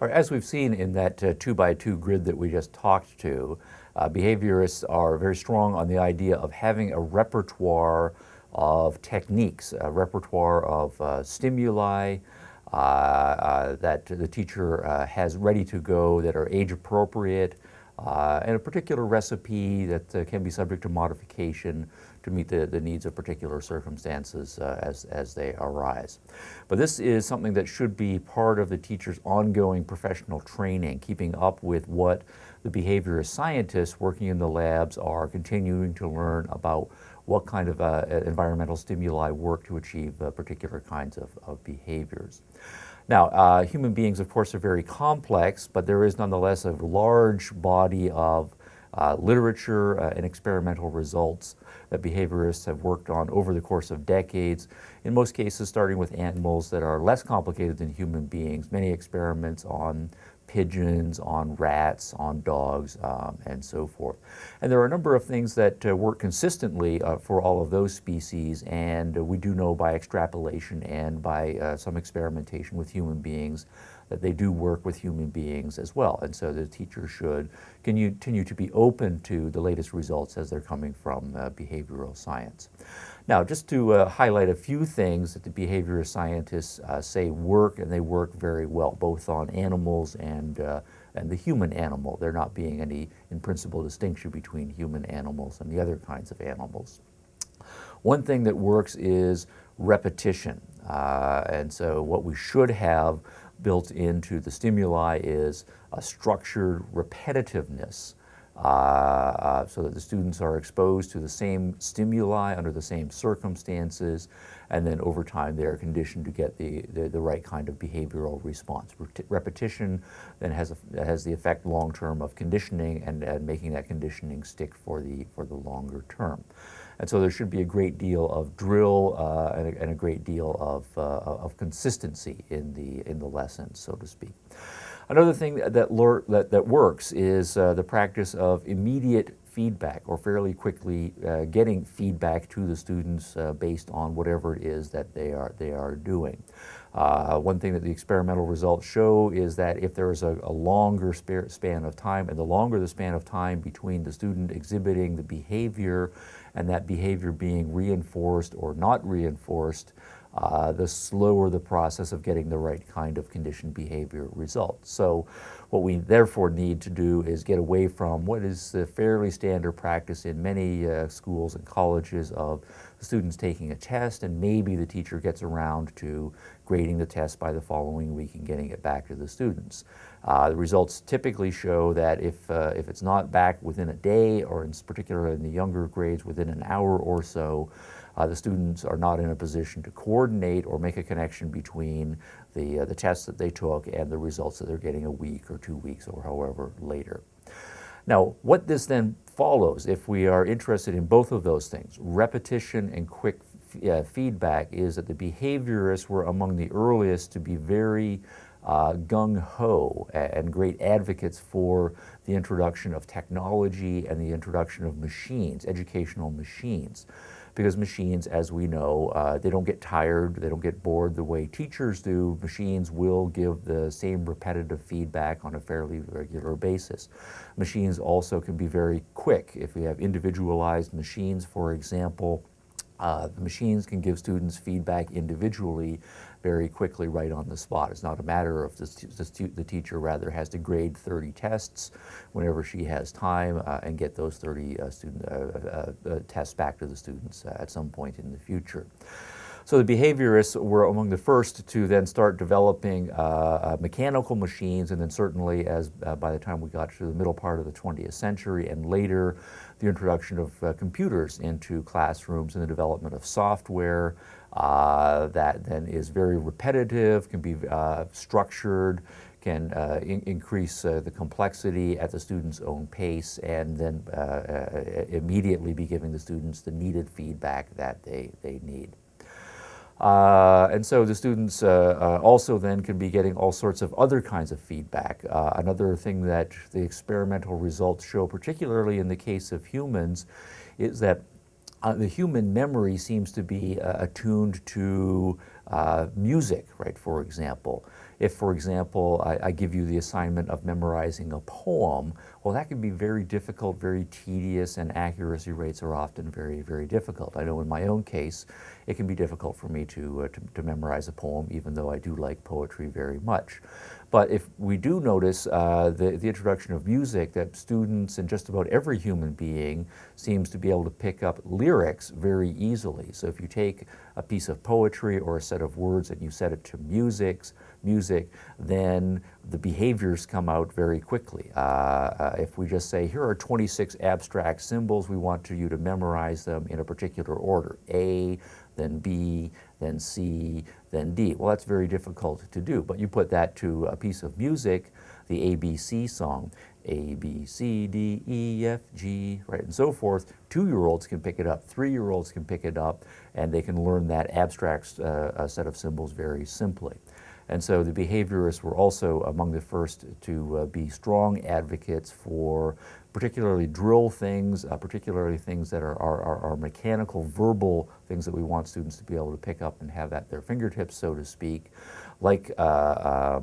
Or as we've seen in that 2x2 grid that we just talked to, behaviorists are very strong on the idea of having a repertoire of techniques, a repertoire of stimuli that the teacher has ready to go that are age appropriate, and a particular recipe that can be subject to modification to meet the needs of particular circumstances as they arise. But this is something that should be part of the teacher's ongoing professional training, keeping up with what the behaviorist scientists working in the labs are continuing to learn about what kind of environmental stimuli work to achieve particular kinds of behaviors. Now, human beings, of course, are very complex, but there is nonetheless a large body of literature and experimental results that behaviorists have worked on over the course of decades, in most cases starting with animals that are less complicated than human beings, many experiments on pigeons, on rats, on dogs, and so forth. And there are a number of things that work consistently for all of those species, and we do know by extrapolation and by some experimentation with human beings that they do work with human beings as well. And so the teacher should continue to be open to the latest results as they're coming from behavioral science. Now, just to highlight a few things that the behavioral scientists say work, and they work very well, both on animals and the human animal, there not being any, in principle, distinction between human animals and the other kinds of animals. One thing that works is repetition. And so what we should have built into the stimuli is a structured repetitiveness, so that the students are exposed to the same stimuli under the same circumstances, and then over time they are conditioned to get the right kind of behavioral response. Repetition then has the effect long term of conditioning and making that conditioning stick for the longer term. And so there should be a great deal of drill and a great deal of consistency in the lessons, so to speak. Another thing that works is the practice of immediate feedback, or fairly quickly getting feedback to the students based on whatever it is that they are doing. One thing that the experimental results show is that if there is a longer span of time, and the longer the span of time between the student exhibiting the behavior and that behavior being reinforced or not reinforced, the slower the process of getting the right kind of conditioned behavior results. So what we therefore need to do is get away from what is the fairly standard practice in many schools and colleges of the students taking a test, and maybe the teacher gets around to grading the test by the following week and getting it back to the students. The results typically show that if it's not back within a day, or in particular in the younger grades within an hour or so, the students are not in a position to coordinate or make a connection between the tests that they took and the results that they're getting a week or 2 weeks or however later. Now, what this then follows, if we are interested in both of those things, repetition and quick feedback, is that the behaviorists were among the earliest to be very gung-ho and great advocates for the introduction of technology and the introduction of machines, educational machines. Because machines, as we know, they don't get tired, they don't get bored the way teachers do. Machines will give the same repetitive feedback on a fairly regular basis. Machines also can be very quick. If we have individualized machines, for example, the machines can give students feedback individually very quickly right on the spot. It's not a matter of the teacher rather has to grade 30 tests whenever she has time and get those 30 tests back to the students at some point in the future. So the behaviorists were among the first to then start developing mechanical machines, and then certainly as by the time we got to the middle part of the 20th century and later, the introduction of computers into classrooms and the development of software that then is very repetitive, can be structured, can increase the complexity at the student's own pace, and then immediately be giving the students the needed feedback that they need. And so the students also then can be getting all sorts of other kinds of feedback. Another thing that the experimental results show, particularly in the case of humans, is that The human memory seems to be attuned to music, right, for example. If, for example, I give you the assignment of memorizing a poem, well, that can be very difficult, very tedious, and accuracy rates are often very, very difficult. I know in my own case, it can be difficult for me to memorize a poem, even though I do like poetry very much. But if we do notice the introduction of music, that students and just about every human being seems to be able to pick up lyrics very easily. So if you take a piece of poetry or a set of words and you set it to music, then the behaviors come out very quickly. If we just say, here are 26 abstract symbols, we want you to memorize them in a particular order, A, then B, then C, then D. Well, that's very difficult to do, but you put that to a piece of music, the ABC song, A, B, C, D, E, F, G, right, and so forth. 2-year-olds can pick it up, 3-year-olds can pick it up, and they can learn that abstract set of symbols very simply. And so the behaviorists were also among the first to be strong advocates for particularly drill things, particularly things that are mechanical, verbal things that we want students to be able to pick up and have at their fingertips, so to speak, like the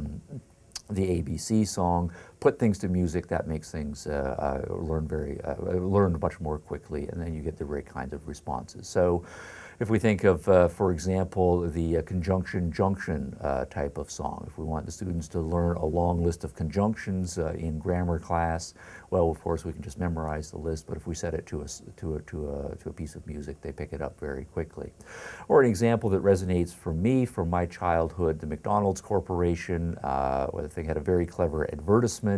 ABC song. Put things to music, that makes things learn much more quickly, and then you get the right kinds of responses. So if we think of, for example, the conjunction-junction type of song, if we want the students to learn a long list of conjunctions in grammar class, well, of course, we can just memorize the list, but if we set it to a piece of music, they pick it up very quickly. Or an example that resonates for me from my childhood, the McDonald's Corporation, where the thing had a very clever advertisement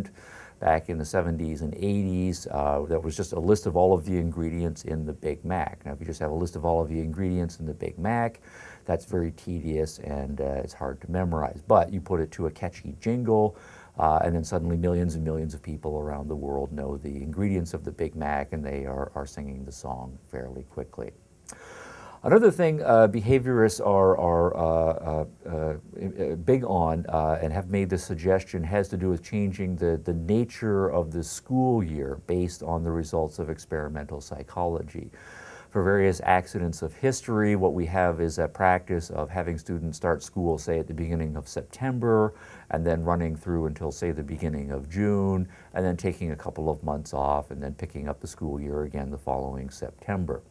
back in the 70s and 80s, that was just a list of all of the ingredients in the Big Mac. Now, if you just have a list of all of the ingredients in the Big Mac, that's very tedious and it's hard to memorize. But you put it to a catchy jingle, and then suddenly millions and millions of people around the world know the ingredients of the Big Mac, and they are singing the song fairly quickly. Another thing behaviorists are big on and have made the suggestion has to do with changing the nature of the school year based on the results of experimental psychology. For various accidents of history, what we have is a practice of having students start school, say, at the beginning of September, and then running through until, say, the beginning of June, and then taking a couple of months off, and then picking up the school year again the following September.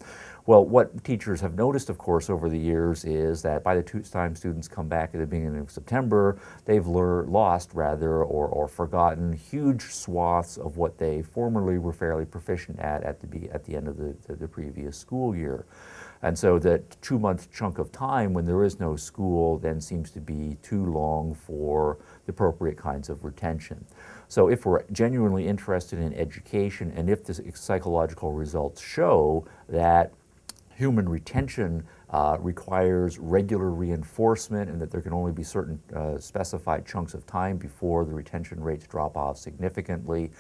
Well, what teachers have noticed, of course, over the years is that by the time students come back at the beginning of September, they've lost or forgotten huge swaths of what they formerly were fairly proficient at the end of the previous school year. And so that 2-month chunk of time when there is no school then seems to be too long for the appropriate kinds of retention. So if we're genuinely interested in education, and if the psychological results show that human retention requires regular reinforcement, and that there can only be certain specified chunks of time before the retention rates drop off significantly.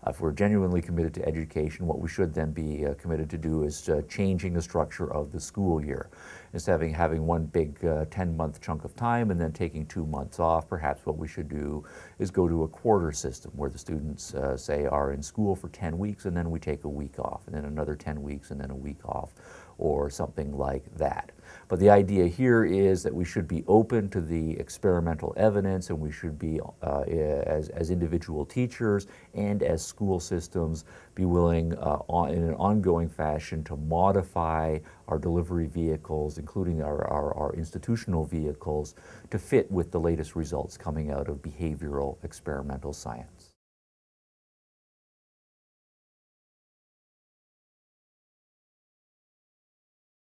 If we're genuinely committed to education, what we should then be committed to do is changing the structure of the school year. Instead of having one big 10-month chunk of time and then taking 2 months off, perhaps what we should do is go to a quarter system where the students, say, are in school for 10 weeks and then we take a week off, and then another 10 weeks and then a week off, or something like that. But the idea here is that we should be open to the experimental evidence, and we should be, as individual teachers and as school systems, be willing in an ongoing fashion to modify our delivery vehicles, including our institutional vehicles, to fit with the latest results coming out of behavioral experimental science.